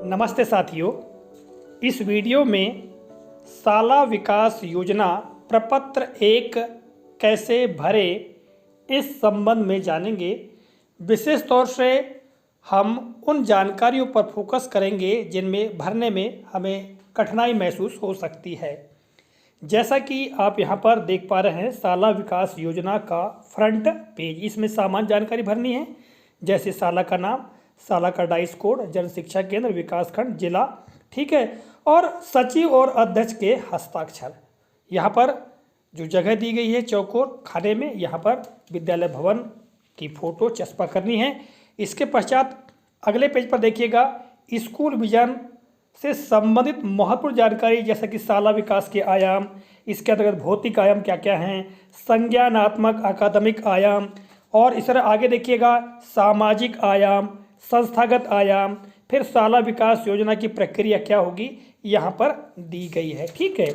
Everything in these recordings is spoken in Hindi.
नमस्ते साथियों, इस वीडियो में शाला विकास योजना प्रपत्र 1 कैसे भरे इस संबंध में जानेंगे। विशेष तौर से हम उन जानकारियों पर फोकस करेंगे जिनमें भरने में हमें कठिनाई महसूस हो सकती है। जैसा कि आप यहाँ पर देख पा रहे हैं, शाला विकास योजना का फ्रंट पेज, इसमें सामान्य जानकारी भरनी है जैसे शाला का नाम, शाला का डाइस कोड, जन शिक्षा केंद्र, विकास खंड, जिला, ठीक है, और सचिव और अध्यक्ष के हस्ताक्षर। यहाँ पर जो जगह दी गई है चौकोर खाने में, यहाँ पर विद्यालय भवन की फ़ोटो चस्पा करनी है। इसके पश्चात अगले पेज पर देखिएगा, स्कूल विजन से संबंधित महत्वपूर्ण जानकारी जैसा कि शाला विकास के आयाम, इसके अंतर्गत भौतिक आयाम क्या क्या हैं, संज्ञानात्मक अकादमिक आयाम, और इस तरह आगे देखिएगा सामाजिक आयाम, संस्थागत आयाम, फिर शाला विकास योजना की प्रक्रिया क्या होगी यहाँ पर दी गई है। ठीक है,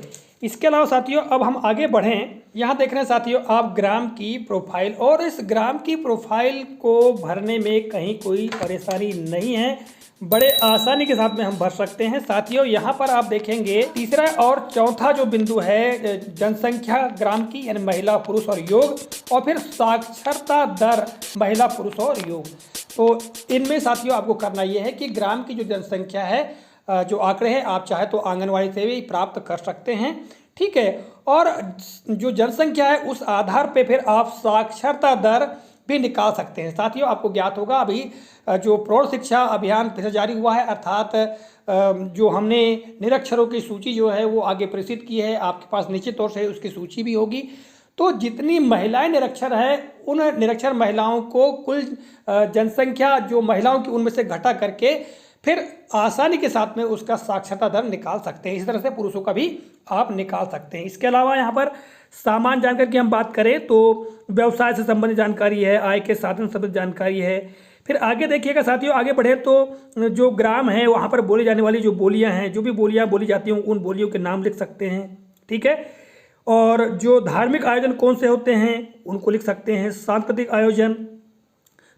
इसके अलावा साथियों अब हम आगे बढ़ें। यहाँ देख रहे हैं साथियों आप ग्राम की प्रोफाइल, और इस ग्राम की प्रोफाइल को भरने में कहीं कोई परेशानी नहीं है, बड़े आसानी के साथ में हम भर सकते हैं। साथियों यहाँ पर आप देखेंगे तीसरा और चौथा जो बिंदु है जनसंख्या ग्राम की, यानी महिला पुरुष और योग, और फिर साक्षरता दर महिला पुरुष और योग। तो इनमें साथियों आपको करना ये है कि ग्राम की जो जनसंख्या है, जो आंकड़े हैं, आप चाहे तो आंगनवाड़ी से भी प्राप्त कर सकते हैं। ठीक है, और जो जनसंख्या है उस आधार पे फिर आप साक्षरता दर भी निकाल सकते हैं। साथियों आपको ज्ञात होगा अभी जो प्रौढ़ शिक्षा अभियान फिर जारी हुआ है, अर्थात जो हमने निरक्षरों की सूची जो है वो आगे प्रेषित की है, आपके पास निश्चित तौर से उसकी सूची भी होगी। तो जितनी महिलाएं निरक्षर है, उन निरक्षर महिलाओं को कुल जनसंख्या जो महिलाओं की उनमें से घटा करके फिर आसानी के साथ में उसका साक्षरता दर निकाल सकते हैं। इस तरह से पुरुषों का भी आप निकाल सकते हैं। इसके अलावा यहाँ पर सामान्य जानकारी की हम बात करें तो व्यवसाय से संबंधित जानकारी है, आय के साधन से संबंधित जानकारी है। फिर आगे देखिएगा साथियों, आगे बढ़े तो जो ग्राम है वहाँ पर बोली जाने वाली जो बोलियाँ हैं, जो भी बोलियाँ बोली जाती हैं उन बोलियों के नाम लिख सकते हैं। ठीक है, और जो धार्मिक आयोजन कौन से होते हैं उनको लिख सकते हैं, सांस्कृतिक आयोजन।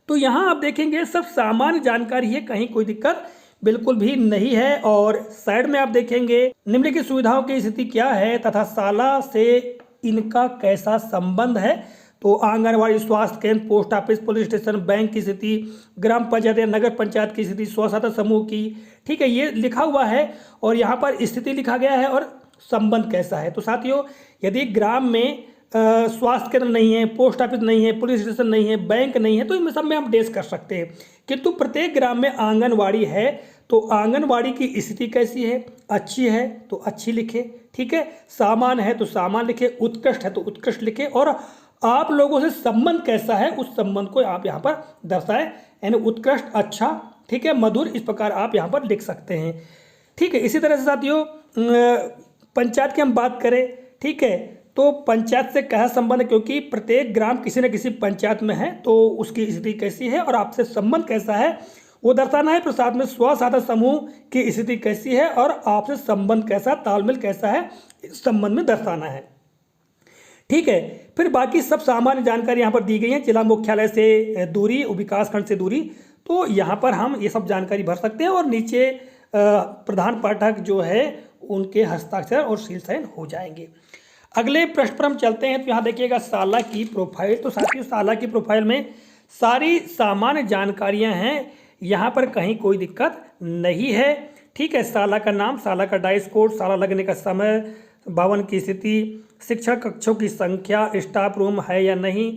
तो यहाँ आप देखेंगे सब सामान्य जानकारी है, कहीं कोई दिक्कत बिल्कुल भी नहीं है। और साइड में आप देखेंगे निम्नलिखित सुविधाओं की स्थिति क्या है तथा शाला से इनका कैसा संबंध है। तो आंगनवाड़ी, स्वास्थ्य केंद्र, post office, police station, bank की स्थिति, ग्राम पंचायत या नगर पंचायत की स्थिति, स्व सहायता समूह की, ठीक है, ये लिखा हुआ है और यहाँ पर स्थिति लिखा गया है और संबंध कैसा है। तो साथियों यदि ग्राम में स्वास्थ्य केंद्र नहीं है, पोस्ट ऑफिस नहीं है, पुलिस स्टेशन नहीं है, बैंक नहीं है, तो इनमें सब में हम डेस कर सकते हैं। किंतु प्रत्येक ग्राम में आंगनवाड़ी है, तो आंगनवाड़ी की स्थिति कैसी है, अच्छी है तो अच्छी लिखे, ठीक है, सामान्य है तो सामान्य लिखे, उत्कृष्ट है तो उत्कृष्ट लिखे, और आप लोगों से संबंध कैसा है उस संबंध को आप यहाँ पर दर्शाएं, यानी उत्कृष्ट, अच्छा, ठीक है, मधुर, इस प्रकार आप यहाँ पर लिख सकते हैं। ठीक है, इसी तरह से साथियों पंचायत की हम बात करें, ठीक है, तो पंचायत से क्या संबंध है, क्योंकि प्रत्येक ग्राम किसी न किसी पंचायत में है, तो उसकी स्थिति कैसी है और आपसे संबंध कैसा है वो दर्शाना है। प्रसाद में स्व सहायता समूह की स्थिति कैसी है और आपसे संबंध कैसा, तालमेल कैसा है, इस संबंध में दर्शाना है। ठीक है, फिर बाकी सब सामान्य जानकारी यहाँ पर दी गई है। जिला मुख्यालय से दूरी, विकास खंड से दूरी, तो यहाँ पर हम ये सब जानकारी भर सकते हैं और नीचे प्रधान पाठक जो है उनके हस्ताक्षर और सील साइन हो जाएंगे। अगले प्रश्न पर हम चलते हैं। तो यहाँ देखिएगा शाला की प्रोफाइल। तो साथियों शाला की प्रोफाइल में सारी सामान्य जानकारियाँ हैं, यहाँ पर कहीं कोई दिक्कत नहीं है। ठीक है, शाला का नाम, शाला का डाइस कोड, शाला लगने का समय, भवन की स्थिति, शिक्षक कक्षों की संख्या, स्टाफ रूम है या नहीं,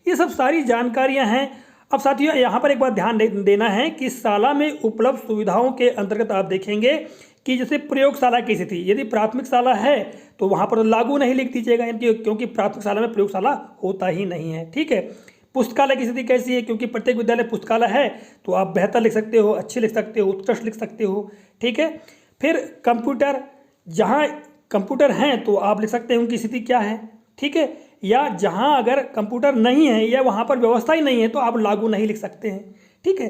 ये सब सारी जानकारियाँ हैं। अब साथियों यहाँ पर एक बात ध्यान देना है कि शाला में उपलब्ध सुविधाओं के अंतर्गत आप देखेंगे कि जैसे प्रयोगशाला की स्थिति, यदि प्राथमिक शाला है तो वहाँ पर लागू नहीं लिख दीजिएगा, क्योंकि प्राथमिक शाला में प्रयोगशाला होता ही नहीं है। ठीक है, पुस्तकालय की स्थिति कैसी है, क्योंकि प्रत्येक विद्यालय पुस्तकालय है, तो आप बेहतर लिख सकते हो, अच्छे लिख सकते हो, उत्कृष्ट लिख सकते हो। ठीक है, फिर कंप्यूटर, जहाँ कंप्यूटर हैं तो आप लिख सकते हैं उनकी स्थिति क्या है। ठीक है, या जहाँ अगर कंप्यूटर नहीं है या वहाँ पर व्यवस्था ही नहीं है तो आप लागू नहीं लिख सकते हैं। ठीक है,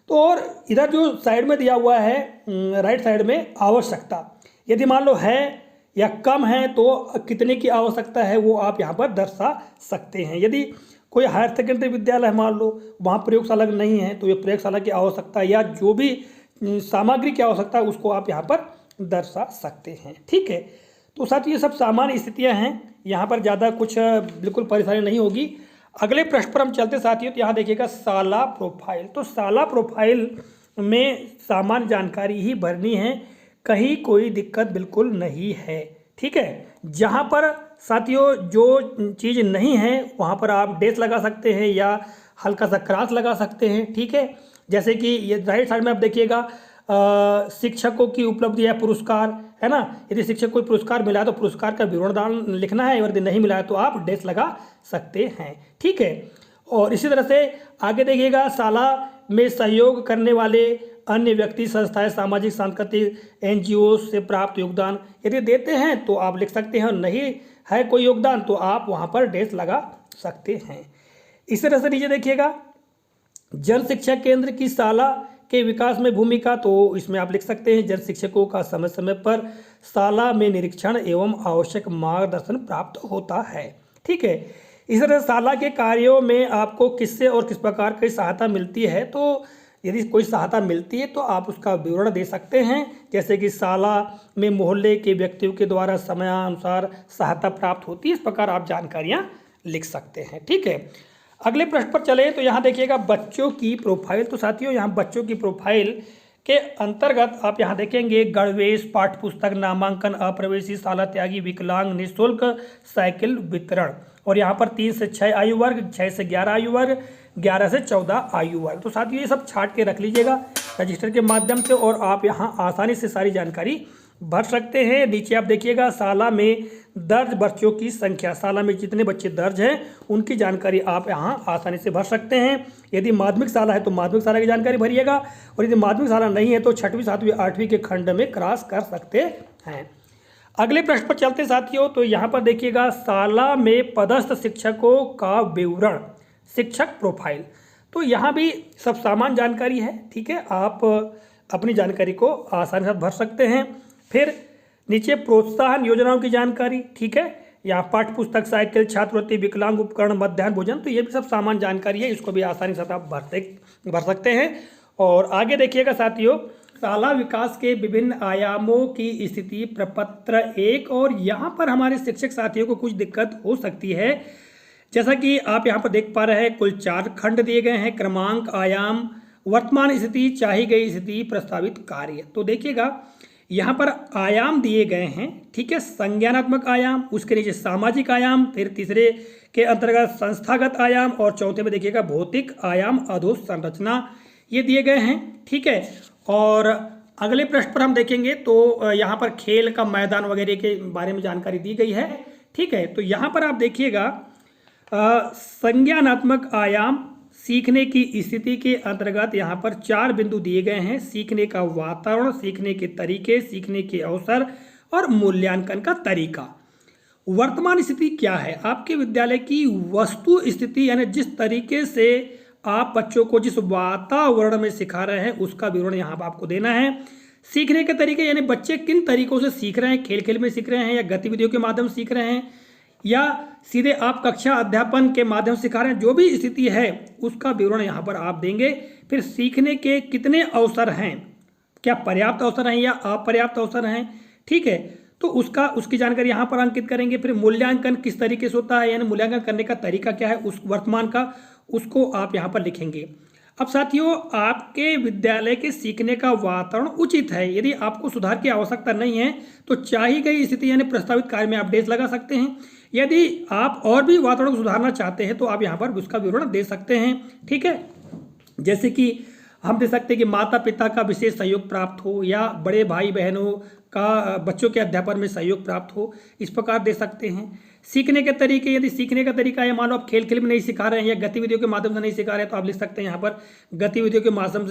तो और इधर जो साइड में दिया हुआ है राइट साइड में आवश्यकता, यदि मान लो है या कम है तो कितने की आवश्यकता है वो आप यहाँ पर दर्शा सकते हैं। यदि कोई हायर सेकेंडरी विद्यालय मान लो वहाँ प्रयोगशाला नहीं है तो ये प्रयोगशाला की आवश्यकता, या जो भी सामग्री क्या हो सकता है उसको आप यहाँ पर दर्शा सकते हैं। ठीक है, तो साथियों ये सब सामान्य स्थितियाँ हैं, यहाँ पर ज़्यादा कुछ बिल्कुल परेशानी नहीं होगी। अगले प्रश्न पर हम चलते साथियों, तो यहाँ देखिएगा साला प्रोफाइल। तो साला प्रोफाइल में सामान्य जानकारी ही भरनी है, कहीं कोई दिक्कत बिल्कुल नहीं है। ठीक है, जहाँ पर साथियों जो चीज़ नहीं है वहाँ पर आप डेस लगा सकते हैं या हल्का सा क्रॉस लगा सकते हैं। ठीक है, जैसे कि ये राइट साइड में आप देखिएगा शिक्षकों की उपलब्धि या पुरस्कार है ना, यदि शिक्षक कोई पुरस्कार मिला है तो पुरस्कार का विवरण लिखना है, यदि नहीं मिला है तो आप डेस लगा सकते हैं। ठीक है, और इसी तरह से आगे देखिएगा साला में सहयोग करने वाले अन्य व्यक्ति, संस्थाएं, सामाजिक सांस्कृतिक एनजीओ से प्राप्त योगदान यदि देते हैं तो आप लिख सकते हैं, नहीं है कोई योगदान तो आप वहाँ पर डेस लगा सकते हैं। इसी तरह से नीचे देखिएगा जन शिक्षा केंद्र की शाला के विकास में भूमिका, तो इसमें आप लिख सकते हैं जन शिक्षकों का समय समय पर शाला में निरीक्षण एवं आवश्यक मार्गदर्शन प्राप्त होता है। ठीक है, इस तरह शाला के कार्यों में आपको किससे और किस प्रकार की सहायता मिलती है, तो यदि कोई सहायता मिलती है तो आप उसका विवरण दे सकते हैं, जैसे कि शाला में मोहल्ले के व्यक्तियों के द्वारा समयानुसार सहायता प्राप्त होती है, इस प्रकार आप जानकारियाँ लिख सकते हैं। ठीक है, अगले प्रश्न पर चले तो यहाँ देखिएगा बच्चों की प्रोफाइल। तो साथियों यहाँ बच्चों की प्रोफाइल के अंतर्गत आप यहाँ देखेंगे गणवेश, पाठ्य पुस्तक, नामांकन, अप्रवेशी, शाला त्यागी, विकलांग, निःशुल्क साइकिल वितरण, और यहाँ पर 3 से 6 आयु वर्ग, 6 से 11 आयु वर्ग, 11 से 14 आयु वर्ग। तो साथियों ये सब छाट के रख लीजिएगा रजिस्टर के माध्यम से, और आप यहाँ आसानी से सारी जानकारी भर सकते हैं। नीचे आप देखिएगा शाला में दर्ज बच्चों की संख्या, शाला में जितने बच्चे दर्ज हैं उनकी जानकारी आप यहाँ आसानी से भर सकते हैं। यदि माध्यमिक शाला है तो माध्यमिक शाला की जानकारी भरिएगा, और यदि माध्यमिक शाला नहीं है तो 6वीं 7वीं 8वीं के खंड में क्रॉस कर सकते हैं। अगले प्रश्न पर चलते साथियों, तो यहाँ पर देखिएगा शाला में पदस्थ शिक्षकों का विवरण, शिक्षक प्रोफाइल। तो यहाँ भी सब सामान्य जानकारी है। ठीक है, आप अपनी जानकारी को आसानी से भर सकते हैं। फिर नीचे प्रोत्साहन योजनाओं की जानकारी। ठीक है, यहाँ पाठ्य पुस्तक, साइकिल, छात्रवृत्ति, विकलांग उपकरण, मध्याह्न भोजन, तो ये भी सब सामान्य जानकारी है, इसको भी आसानी से आप भर सकते हैं। और आगे देखिएगा साथियों शाला विकास के विभिन्न आयामों की स्थिति प्रपत्र 1, और यहाँ पर हमारे शिक्षक साथियों को कुछ दिक्कत हो सकती है। जैसा कि आप यहाँ पर देख पा रहे हैं कुल 4 खंड दिए गए हैं, क्रमांक, आयाम, वर्तमान स्थिति, चाही गई स्थिति, प्रस्तावित कार्य। तो देखिएगा यहाँ पर आयाम दिए गए हैं। ठीक है, संज्ञानात्मक आयाम, उसके नीचे सामाजिक आयाम, फिर तीसरे के अंतर्गत संस्थागत आयाम, और चौथे में देखिएगा भौतिक आयाम, अधोसंरचना, ये दिए गए हैं। ठीक है, और अगले प्रश्न पर हम देखेंगे तो यहाँ पर खेल का मैदान वगैरह के बारे में जानकारी दी गई है। ठीक है, तो यहाँ पर आप देखिएगा संज्ञानात्मक आयाम सीखने की स्थिति के अंतर्गत यहाँ पर 4 बिंदु दिए गए हैं, सीखने का वातावरण, सीखने के तरीके, सीखने के अवसर और मूल्यांकन का तरीका। वर्तमान स्थिति क्या है, आपके विद्यालय की वस्तु स्थिति, यानी जिस तरीके से आप बच्चों को जिस वातावरण में सिखा रहे हैं उसका विवरण यहाँ पर आपको देना है। सीखने के तरीके यानी बच्चे किन तरीकों से सीख रहे हैं, खेल खेल में सीख रहे हैं या गतिविधियों के माध्यम से सीख रहे हैं या सीधे आप कक्षा अध्यापन के माध्यम से सिखा रहे हैं, जो भी स्थिति है उसका विवरण यहाँ पर आप देंगे। फिर सीखने के कितने अवसर हैं, क्या पर्याप्त अवसर हैं या अपर्याप्त अवसर हैं। ठीक है, तो उसकी जानकारी यहाँ पर अंकित करेंगे। फिर मूल्यांकन किस तरीके से होता है, यानी मूल्यांकन करने का तरीका क्या है उस वर्तमान का, उसको आप यहाँ पर लिखेंगे। अब साथियों आपके विद्यालय के सीखने का वातावरण उचित है, यदि आपको सुधार की आवश्यकता नहीं है तो चाही गई स्थिति यानी प्रस्तावित कार्य में आप डेस लगा सकते हैं। यदि आप और भी वातावरण को सुधारना चाहते हैं तो आप यहाँ पर उसका विवरण दे सकते हैं। ठीक है, जैसे कि हम दे सकते हैं कि माता पिता का विशेष सहयोग प्राप्त हो या बड़े भाई बहनों का बच्चों के अध्यापन में सहयोग प्राप्त हो, इस प्रकार दे सकते हैं। सीखने के तरीके, यदि सीखने का तरीका है मान लो आप खेल खेल में नहीं सिखा रहे हैं या गतिविधियों के माध्यम से नहीं सिखा रहे हैं तो आप लिख सकते हैं यहाँ पर गतिविधियों के माध्यम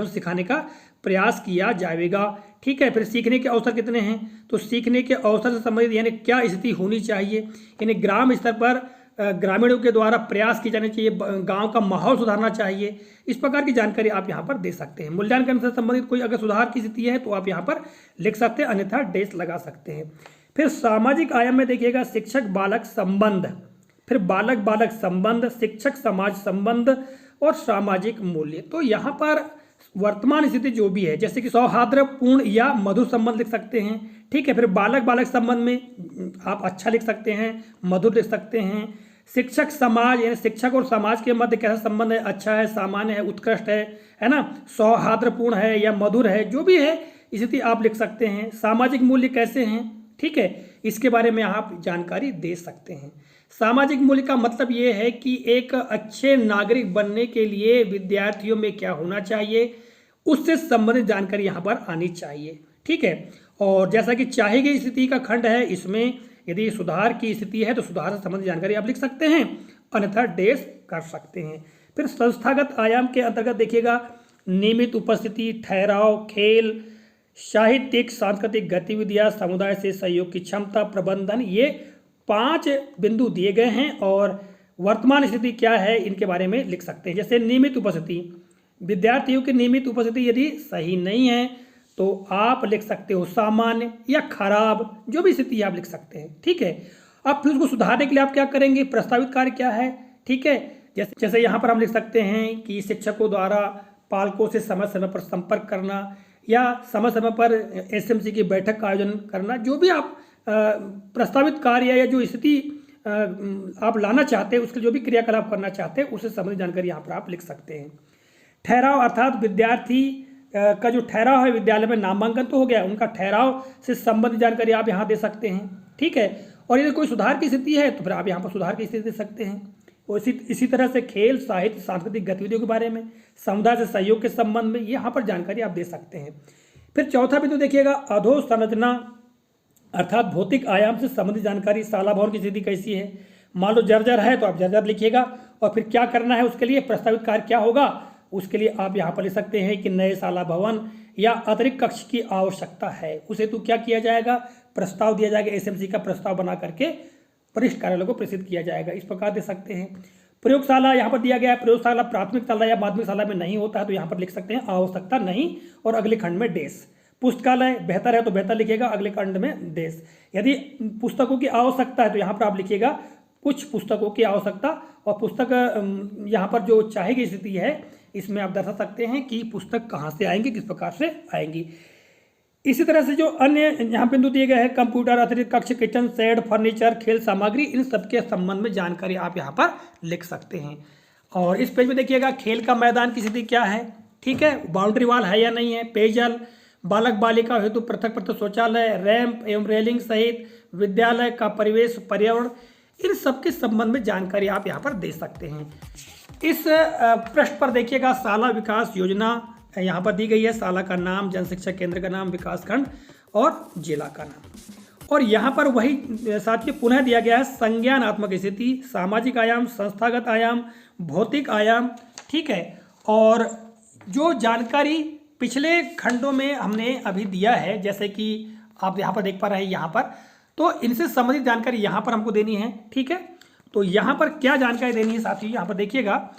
से सिखाने का प्रयास किया जाएगा। ठीक है, फिर सीखने के अवसर कितने हैं, तो सीखने के अवसर से संबंधित यानी क्या स्थिति होनी चाहिए, यानी ग्राम स्तर पर ग्रामीणों के द्वारा प्रयास किए जाने चाहिए, गांव का माहौल सुधारना चाहिए, इस प्रकार की जानकारी आप यहाँ पर दे सकते हैं। मूल्यांकन से संबंधित कोई अगर सुधार की स्थिति है तो आप यहाँ पर लिख सकते हैं, अन्यथा डेस लगा सकते हैं। फिर सामाजिक आयाम में देखिएगा शिक्षक बालक संबंध, फिर बालक बालक संबंध, शिक्षक समाज संबंध और सामाजिक मूल्य। तो यहाँ पर वर्तमान स्थिति जो भी है, जैसे कि सौहार्दपूर्ण या मधुर संबंध लिख सकते हैं, ठीक है। फिर बालक बालक संबंध में आप अच्छा लिख सकते हैं, मधुर लिख सकते हैं। शिक्षक समाज यानी शिक्षक और समाज के मध्य कैसा संबंध है, अच्छा है, सामान्य है, उत्कृष्ट है ना, सौहार्दपूर्ण है या मधुर है, जो भी है स्थिति आप लिख सकते हैं। सामाजिक मूल्य कैसे हैं, ठीक है, इसके बारे में आप जानकारी दे सकते हैं। सामाजिक मूल्य का मतलब ये है कि एक अच्छे नागरिक बनने के लिए विद्यार्थियों में क्या होना चाहिए, उससे संबंधित जानकारी यहाँ पर आनी चाहिए, ठीक है। और जैसा कि चाही गई स्थिति का खंड है, इसमें यदि सुधार की स्थिति है तो सुधार से संबंधित जानकारी आप लिख सकते हैं, अन्यथा डेश कर सकते हैं। फिर संस्थागत आयाम के अंतर्गत देखिएगा, नियमित उपस्थिति, ठहराव, खेल, साहित्यिक सांस्कृतिक गतिविधियां, समुदाय से सहयोग की क्षमता, प्रबंधन, ये 5 बिंदु दिए गए हैं। और वर्तमान स्थिति क्या है इनके बारे में लिख सकते हैं। जैसे नियमित उपस्थिति, विद्यार्थियों की नियमित उपस्थिति यदि सही नहीं है तो आप लिख सकते हो सामान्य या खराब, जो भी स्थिति आप लिख सकते हैं, ठीक है। अब फिर उसको सुधारने के लिए आप क्या करेंगे, प्रस्तावित कार्य क्या है, ठीक है। जैसे यहाँ पर हम लिख सकते हैं कि शिक्षकों द्वारा पालकों से समय समय पर संपर्क करना या समय समय पर एसएमसी की बैठक का आयोजन करना, जो भी आप प्रस्तावित कार्य या जो स्थिति आप लाना चाहते हैं, उसके जो भी क्रियाकलाप करना चाहते हैं, उससे संबंधित जानकारी यहाँ पर आप लिख सकते हैं। ठहराव अर्थात विद्यार्थी का जो ठहराव है, विद्यालय में नामांकन तो हो गया, उनका ठहराव से संबंधित जानकारी आप यहाँ दे सकते हैं, ठीक है। और यदि कोई सुधार की स्थिति है तो फिर आप यहाँ पर सुधार की स्थिति दे सकते हैं। और इसी तरह से खेल, साहित्य, सांस्कृतिक गतिविधियों के बारे में, समुदाय से सहयोग के संबंध में यहाँ पर जानकारी आप दे सकते हैं। फिर चौथा बिंदु देखिएगा, अधोसंरचना अर्थात भौतिक आयाम से संबंधित जानकारी, शाला भवन की स्थिति कैसी है, मान लो जर्जर है तो आप जर्जर लिखिएगा। और फिर क्या करना है उसके लिए, प्रस्तावित कार्य क्या होगा, उसके लिए आप यहाँ पर लिख सकते हैं कि नए शाला भवन या अतिरिक्त कक्ष की आवश्यकता है। उसे तो क्या किया जाएगा, प्रस्ताव दिया जाएगा, एसएमसी का प्रस्ताव बना करके वरिष्ठ कार्यालय को प्रेषित किया जाएगा, इस प्रकार दे सकते हैं। प्रयोगशाला यहाँ पर दिया गया है, प्रयोगशाला प्राथमिक शाला या माध्यमिक शाला में नहीं होता है तो यहाँ पर लिख सकते हैं आवश्यकता नहीं, और अगले खंड में डेश। पुस्तकालय बेहतर है तो बेहतर लिखिएगा, अगले खंड में डेश। यदि पुस्तकों की आवश्यकता है तो यहाँ पर आप लिखिएगा कुछ पुस्तकों की आवश्यकता, और पुस्तक यहाँ पर जो चाहे की स्थिति है इसमें आप दर्शा सकते हैं कि पुस्तक कहाँ से आएंगी, किस प्रकार से आएंगी। इसी तरह से जो अन्य यहाँ बिंदु दिए गए हैं, कंप्यूटर, अतिरिक्त कक्ष, किचन सेट, फर्नीचर, खेल सामग्री, इन सबके संबंध में जानकारी आप यहाँ पर लिख सकते हैं। और इस पेज में देखिएगा खेल का मैदान की स्थिति क्या है, ठीक है, बाउंड्री वॉल है या नहीं है, पेयजल, बालक बालिका हेतु पृथक पृथक शौचालय, रैंप एवं रेलिंग सहित विद्यालय का परिवेश, पर्यावरण, इन सबके संबंध में जानकारी आप यहाँ पर दे सकते हैं। इस पृष्ठ पर देखिएगा शाला विकास योजना यहाँ पर दी गई है, शाला का नाम, जनशिक्षा केंद्र का नाम, विकास खंड और जिला का नाम। और यहाँ पर वही साथियों पुनः दिया गया है संज्ञानात्मक स्थिति, सामाजिक आयाम, संस्थागत आयाम, भौतिक आयाम, ठीक है। और जो जानकारी पिछले खंडों में हमने अभी दिया है, जैसे कि आप यहाँ पर देख पा रहे हैं यहाँ पर, तो इनसे संबंधित जानकारी यहाँ पर हमको देनी है, ठीक है। तो यहाँ पर क्या जानकारी देनी है साथियों, यहाँ पर देखिएगा,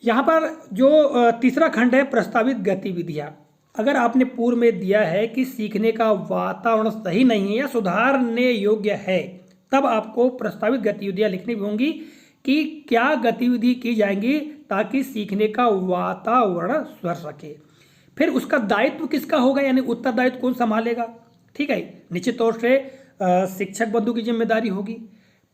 यहाँ पर जो तीसरा खंड है प्रस्तावित गतिविधियाँ, अगर आपने पूर्व में दिया है कि सीखने का वातावरण सही नहीं है या सुधारने योग्य है, तब आपको प्रस्तावित गतिविधियाँ लिखनी होंगी कि क्या गतिविधि की जाएंगी ताकि सीखने का वातावरण सुधर सके। फिर उसका दायित्व किसका होगा, यानी उत्तरदायित्व कौन संभालेगा, ठीक है। निश्चित तौर से शिक्षक बंधु की जिम्मेदारी होगी।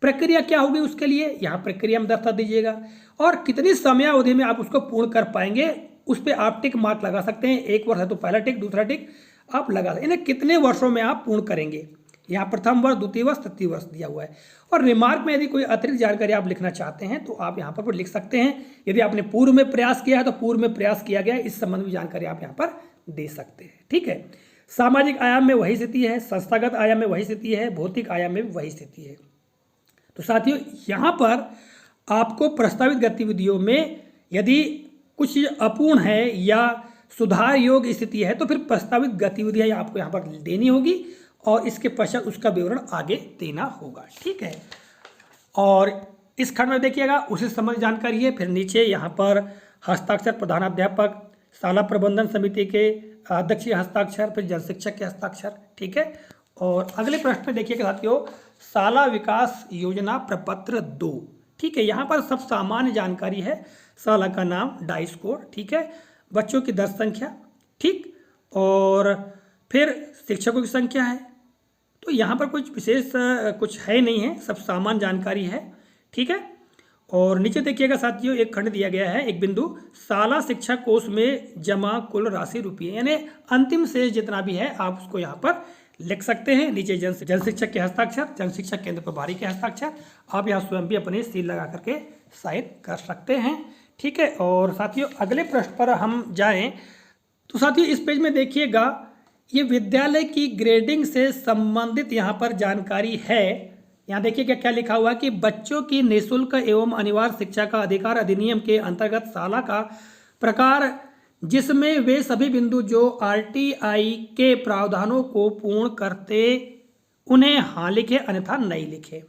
प्रक्रिया क्या होगी उसके लिए, यहाँ प्रक्रिया में दर्शा दीजिएगा, और कितनी समयावधि में आप उसको पूर्ण कर पाएंगे उस पर आप टिक मार्क लगा सकते हैं। 1 वर्ष है तो पहला टिक, दूसरा टिक आप लगा सकते हैं। इन्हें कितने वर्षों में आप पूर्ण करेंगे, यहाँ प्रथम वर्ष, द्वितीय वर्ष, तृतीय वर्ष दिया हुआ है। और रिमार्क में यदि कोई अतिरिक्त जानकारी आप लिखना चाहते हैं तो आप यहाँ पर लिख सकते हैं। यदि आपने पूर्व में प्रयास किया है तो पूर्व में प्रयास किया गया, इस संबंध में जानकारी आप यहाँ पर दे सकते हैं, ठीक है। सामाजिक आयाम में वही स्थिति है, संस्थागत आयाम में वही स्थिति है, भौतिक आयाम में वही स्थिति है। तो साथियों यहाँ पर आपको प्रस्तावित गतिविधियों में यदि कुछ अपूर्ण है या सुधार योग्य स्थिति है तो फिर प्रस्तावित गतिविधियाँ आपको यहाँ पर देनी होगी और इसके पश्चात उसका विवरण आगे देना होगा, ठीक है। और इस खंड में देखिएगा उसी संबंधित जानकारी है। फिर नीचे यहाँ पर हस्ताक्षर प्रधानाध्यापक, शाला प्रबंधन समिति के अध्यक्ष के हस्ताक्षर, फिर जन शिक्षक के हस्ताक्षर, ठीक है। और अगले प्रश्न में देखिएगा साथियों, शाला विकास योजना प्रपत्र 2, ठीक है। यहाँ पर सब सामान्य जानकारी है, शाला का नाम, डाइस कोड, ठीक है। बच्चों की दर्ज संख्या, ठीक, और फिर शिक्षकों की संख्या है। तो यहाँ पर कुछ विशेष कुछ है नहीं है, सब सामान्य जानकारी है, ठीक है। और नीचे देखिएगा साथियों, एक खंड दिया गया है, एक बिंदु, साला शिक्षा कोष में जमा कुल राशि रुपये, यानी अंतिम शेष जितना भी है आप उसको यहाँ पर लिख सकते हैं। नीचे जन शिक्षक के हस्ताक्षर, जन शिक्षक केंद्र प्रभारी के हस्ताक्षर, आप यहाँ स्वयं भी अपने सील लगा करके साइन कर सकते हैं, ठीक है। और साथियों अगले प्रश्न पर हम जाएं तो साथियों इस पेज में देखिएगा, ये विद्यालय की ग्रेडिंग से संबंधित यहाँ पर जानकारी है। यहाँ देखिए क्या क्या लिखा हुआ है कि बच्चों की निःशुल्क एवं अनिवार्य शिक्षा का अधिकार अधिनियम के अंतर्गत शाला का प्रकार, जिसमें वे सभी बिंदु जो आरटीआई के प्रावधानों को पूर्ण करते उन्हें हाँ लिखे, अन्यथा नहीं लिखे।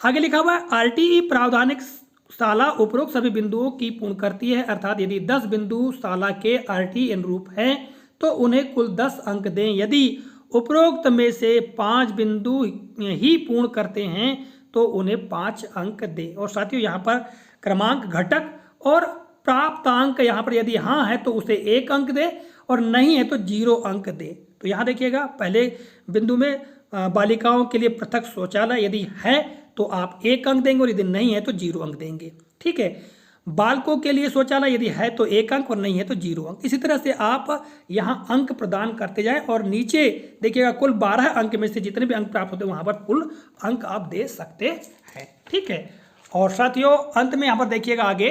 आगे लिखा हुआ है आरटीई प्रावधानिक शाला उपरोक्त सभी बिंदुओं की पूर्ण करती है, अर्थात यदि 10 बिंदु शाला के आरटीई अनुरूप हैं तो उन्हें कुल 10 अंक दें। यदि उपरोक्त में से 5 बिंदु ही पूर्ण करते हैं तो उन्हें 5 अंक दें। और साथियों यहाँ पर क्रमांक घटक और प्राप्तांक यहाँ पर यदि हाँ है तो उसे 1 अंक दे और नहीं है तो 0 अंक दे। तो यहाँ देखिएगा पहले बिंदु में बालिकाओं के लिए पृथक शौचालय यदि है तो आप 1 अंक देंगे और यदि नहीं है तो 0 अंक देंगे, ठीक है। बालकों के लिए शौचालय यदि है तो 1 अंक और नहीं है तो 0 अंक। इसी तरह से आप यहाँ अंक प्रदान करते जाएं और नीचे देखिएगा कुल 12 अंक में से जितने भी अंक प्राप्त होते हैं वहाँ पर कुल अंक आप दे सकते हैं, ठीक है। और साथियों अंत में यहाँ पर देखिएगा आगे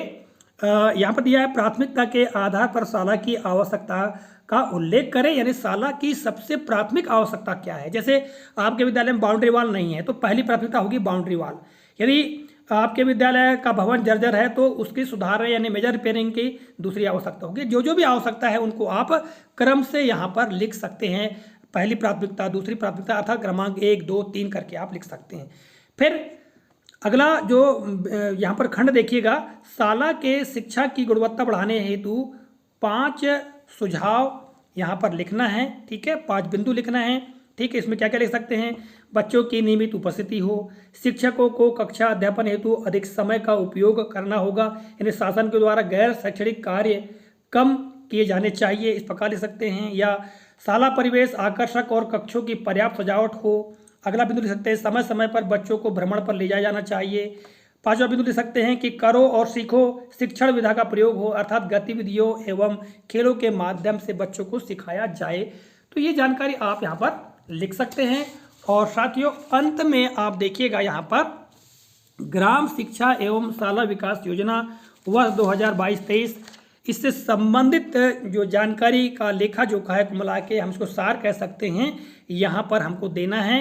यहाँ पर दिया है प्राथमिकता के आधार पर शाला की आवश्यकता का उल्लेख करें, यानी शाला की सबसे प्राथमिक आवश्यकता क्या है। जैसे आपके विद्यालय में बाउंड्री वॉल नहीं है तो पहली प्राथमिकता होगी बाउंड्री वॉल। यदि आपके विद्यालय का भवन जर्जर है तो उसकी सुधार यानी मेजर रिपेयरिंग की दूसरी आवश्यकता होगी। जो जो भी आवश्यकता है उनको आप क्रम से यहाँ पर लिख सकते हैं, पहली प्राथमिकता, दूसरी प्राथमिकता, अर्थात क्रमांक 1, 2, 3 करके आप लिख सकते हैं। फिर अगला जो यहाँ पर खंड देखिएगा, शाला के शिक्षा की गुणवत्ता बढ़ाने हेतु 5 सुझाव यहाँ पर लिखना है, ठीक है, 5 बिंदु लिखना है, ठीक है। इसमें क्या क्या लिख सकते हैं, बच्चों की नियमित उपस्थिति हो, शिक्षकों को कक्षा अध्यापन हेतु अधिक समय का उपयोग करना होगा, यानी शासन के द्वारा गैर शैक्षणिक कार्य कम किए जाने चाहिए, इस प्रकार लिख सकते हैं। या शाला परिवेश आकर्षक और कक्षों की पर्याप्त सजावट हो। अगला बिंदु लिख सकते हैं समय समय पर बच्चों को भ्रमण पर ले जाया जाना चाहिए। 5वां बिंदु लिख सकते हैं कि करो और सीखो शिक्षण विधा का प्रयोग हो, अर्थात गतिविधियों एवं खेलों के माध्यम से बच्चों को सिखाया जाए। तो ये जानकारी आप यहाँ पर लिख सकते हैं। और साथियों अंत में आप देखिएगा यहाँ पर ग्राम शिक्षा एवं शाला विकास योजना वर्ष 2022-23 इससे संबंधित जो जानकारी का लेखा जोखा है मिला के हम इसको सार कह सकते हैं, यहाँ पर हमको देना है।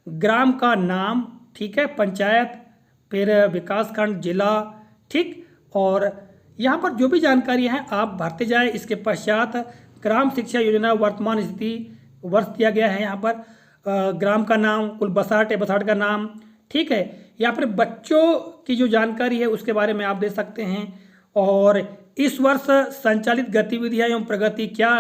ग्राम का नाम, ठीक है, पंचायत, फिर विकासखंड, जिला, ठीक, और यहाँ पर जो भी जानकारी है आप भरते जाए। इसके पश्चात ग्राम शिक्षा योजना वर्तमान स्थिति वर्ष दिया गया है, यहाँ पर ग्राम का नाम, कुल बसाहट है, बसाहट का नाम, ठीक है। यहाँ पर बच्चों की जो जानकारी है उसके बारे में आप दे सकते हैं। और इस वर्ष संचालित गतिविधियाँ एवं प्रगति क्या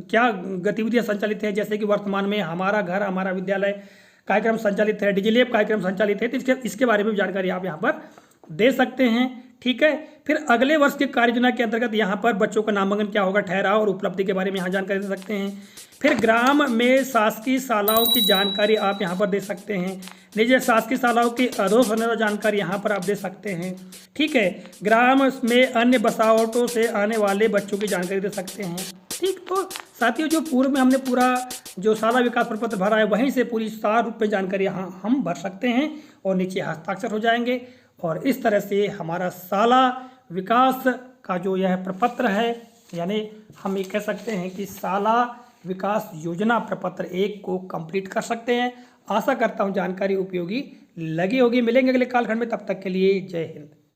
क्या गतिविधियाँ संचालित है, जैसे कि वर्तमान में हमारा घर हमारा विद्यालय कार्यक्रम संचालित है, डिजिलेब कार्यक्रम संचालित है, तो इसके बारे में जानकारी आप यहाँ पर दे सकते हैं, ठीक है। फिर अगले वर्ष की कार्य योजना के अंतर्गत यहाँ पर बच्चों का नामांकन क्या होगा, ठहराव और उपलब्धि के बारे में यहाँ जानकारी दे सकते हैं। फिर ग्राम में शासकीय शालाओं की जानकारी आप यहाँ पर दे सकते हैं। निजी शासकीय शालाओं की अधोसंरचना जानकारी यहाँ पर आप दे सकते हैं, ठीक है। ग्राम में अन्य बसावटों से आने वाले बच्चों की जानकारी दे सकते हैं, ठीक। तो साथियों जो पूर्व में हमने पूरा जो शाला विकास प्रपत्र भरा है वहीं से पूरी सार रूप में जानकारी यहाँ हम भर सकते हैं और नीचे हस्ताक्षर हो जाएंगे। और इस तरह से हमारा शाला विकास का जो यह प्रपत्र है, यानी हम ये कह सकते हैं कि शाला विकास योजना प्रपत्र 1 को कंप्लीट कर सकते हैं। आशा करता हूँ जानकारी उपयोगी लगी होगी। मिलेंगे अगले कालखंड में, तब तक के लिए जय हिंद।